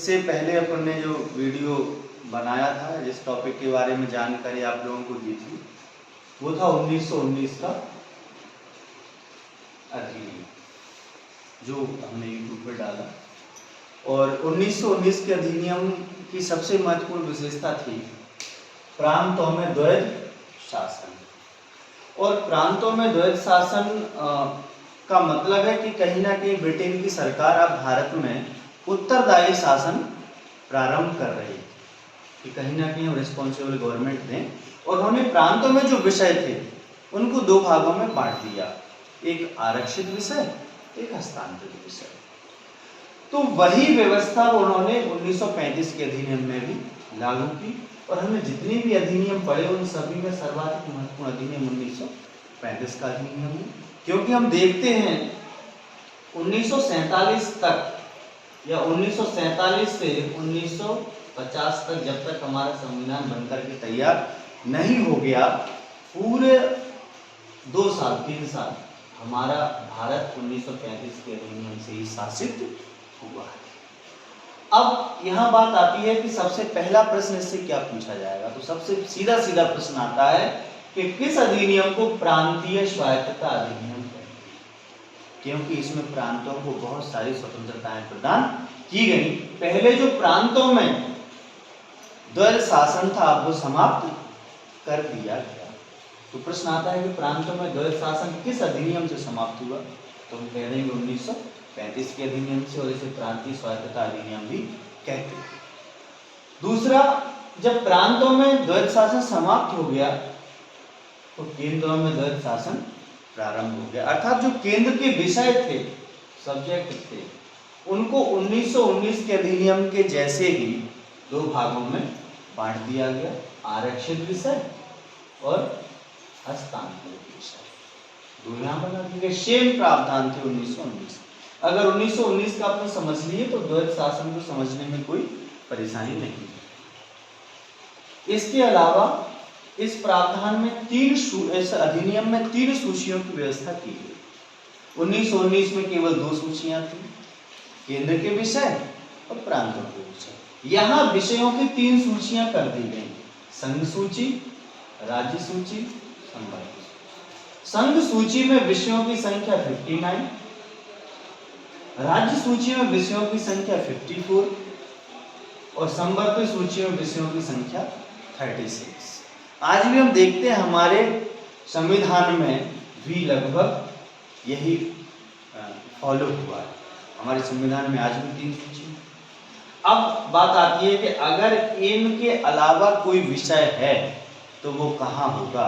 इससे पहले अपन ने जो वीडियो बनाया था, जिस टॉपिक के बारे में जानकारी आप लोगों को दी थी, वो था 1919 का अधिनियम, जो हमने यूट्यूब पर डाला। और 1919 के अधिनियम की सबसे महत्वपूर्ण विशेषता थी प्रांतों में द्वैध शासन। और प्रांतों में द्वैध शासन का मतलब है कि कहीं ना कहीं ब्रिटेन की सरकार अब भारत में उत्तरदायी शासन प्रारंभ कर रही है, कि कहीं ना कहीं रिस्पॉन्सिबल गवर्नमेंट दें। और उन्होंने प्रांतों में जो विषय थे उनको दो भागों में बांट दिया, एक आरक्षित विषय, एक हस्तांतरित विषय। तो वही व्यवस्था उन्होंने 1935 के अधिनियम में भी लागू की। और हमने जितने भी अधिनियम पढ़े उन सभी में सर्वाधिक महत्वपूर्ण अधिनियम 1935 का अधिनियम है, क्योंकि हम देखते हैं 1947 तक या 1947 से 1950 तक, जब तक हमारा संविधान बनकर के तैयार नहीं हो गया, पूरे 2 साल 3 साल हमारा भारत 1935 के अधिनियम से ही शासित हुआ है। अब यहाँ बात आती है कि सबसे पहला प्रश्न इससे क्या पूछा जाएगा। तो सबसे सीधा सीधा प्रश्न आता है कि किस अधिनियम को प्रांतीय स्वायत्तता अधिनियम कहते हैं, क्योंकि इसमें प्रांतों को बहुत सारी स्वतंत्रताएं प्रदान की गई। पहले जो प्रांतों में द्वैध शासन था वो समाप्त कर दिया गया। तो प्रश्न आता है कि प्रांतों में द्वैध शासन किस अधिनियम से समाप्त हुआ। तो हम कह देंगे 1935 के अधिनियम से, और इसे प्रांतीय स्वायत्तता अधिनियम भी कहते हैं। दूसरा, जब प्रांतों में द्वैध शासन समाप्त हो गया तो केंद्रों में द्वैध शासन प्रारंभ हो गया। अर्थात जो केंद्र के विषय थे, सब्जेक्ट थे, उनको 1919 के अधिनियम के जैसे ही 2 भागों में बांट दिया गया, आरक्षित विषय और हस्तांतरित विषय। 2 यहाँ बना दिए गए, सेम प्रावधान थे 1919। अगर 1919 का आपने समझ लिए तो द्वैध शासन को समझने में कोई परेशानी नहीं है। इसके अलावा इस प्रावधान में इस अधिनियम में 3 सूचियों की व्यवस्था की गई। 1919 में केवल 2 सूचियां थी, केंद्र के विषय और प्रांतों के विषय। यहाँ विषयों की 3 सूचियां कर दी गई, संघ सूची, राज्य सूची, संवर्ग सूची। संघ सूची में विषयों की संख्या 59, राज्य सूची में विषयों की संख्या 54 और संवर्ग सूची में विषयों की संख्या 36। आज भी हम देखते हैं हमारे संविधान में भी लगभग यही फॉलो हुआ है। हमारे संविधान में आज भी 3 सूची। अब बात आती है कि अगर इनके अलावा कोई विषय है तो वो कहाँ होगा,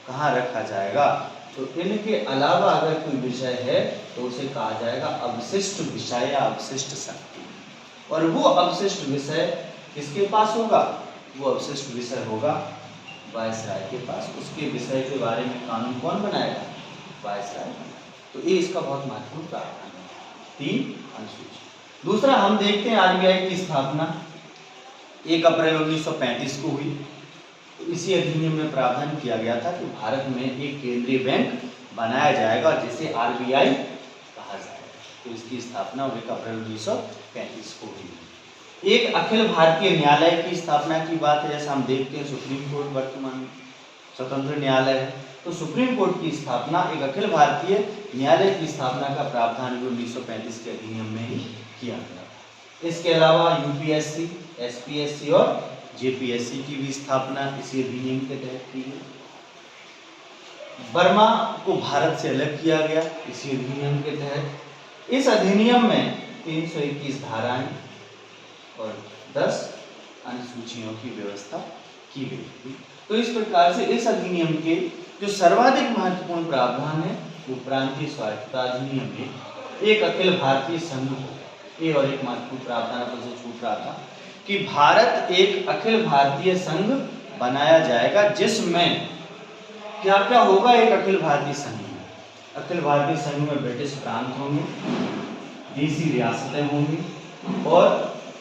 कहाँ रखा जाएगा। तो इनके अलावा अगर कोई विषय है तो उसे कहा जाएगा अवशिष्ट विषय या अवशिष्ट शक्ति। और वो अवशिष्ट विषय किसके पास होगा, वो अवशिष्ट विषय होगा वायसराय के पास। उसके विषय के बारे में कानून कौन बनाएगा, वायसराय। तो ये इसका बहुत महत्वपूर्ण प्रावधान है, 3 अनुसूची। दूसरा, हम देखते हैं आरबीआई की स्थापना 1 अप्रैल 1935 को हुई। तो इसी अधिनियम में प्रावधान किया गया था कि भारत में एक केंद्रीय बैंक बनाया जाएगा जिसे आरबीआई कहा जाएगा। तो इसकी स्थापना 1 अप्रैल 1935 को हुई। एक अखिल भारतीय न्यायालय की स्थापना की बात है। जैसा हम देखते हैं सुप्रीम कोर्ट वर्तमान में स्वतंत्र न्यायालय है, तो सुप्रीम कोर्ट की स्थापना, एक अखिल भारतीय न्यायालय की स्थापना का प्रावधान भी 1935 के अधिनियम में ही किया गया। इसके अलावा यूपीएससी, एसपीएससी और जेपीएससी की भी स्थापना इसी अधिनियम के तहत की गई। बर्मा को भारत से अलग किया गया इसी अधिनियम के तहत। इस अधिनियम में 321 धाराएं और 10 अनुसूचियों की व्यवस्था की गई थी। तो इस प्रकार से इस अधिनियम के जो सर्वाधिक महत्वपूर्ण प्रावधान है वो प्रांतीय स्वायत्तता अधिनियम में एक अखिल भारतीय संघ हो। ये और एक महत्वपूर्ण प्रावधान तो जो छूट रहा था कि भारत एक अखिल भारतीय संघ बनाया जाएगा, जिसमें क्या क्या होगा। एक अखिल भारतीय संघ में, अखिल भारतीय संघ में ब्रिटिश प्रांत होंगे, देसी रियासतें होंगी और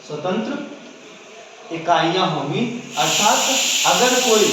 स्वतंत्र इकाइयां होंगी। अर्थात अगर कोई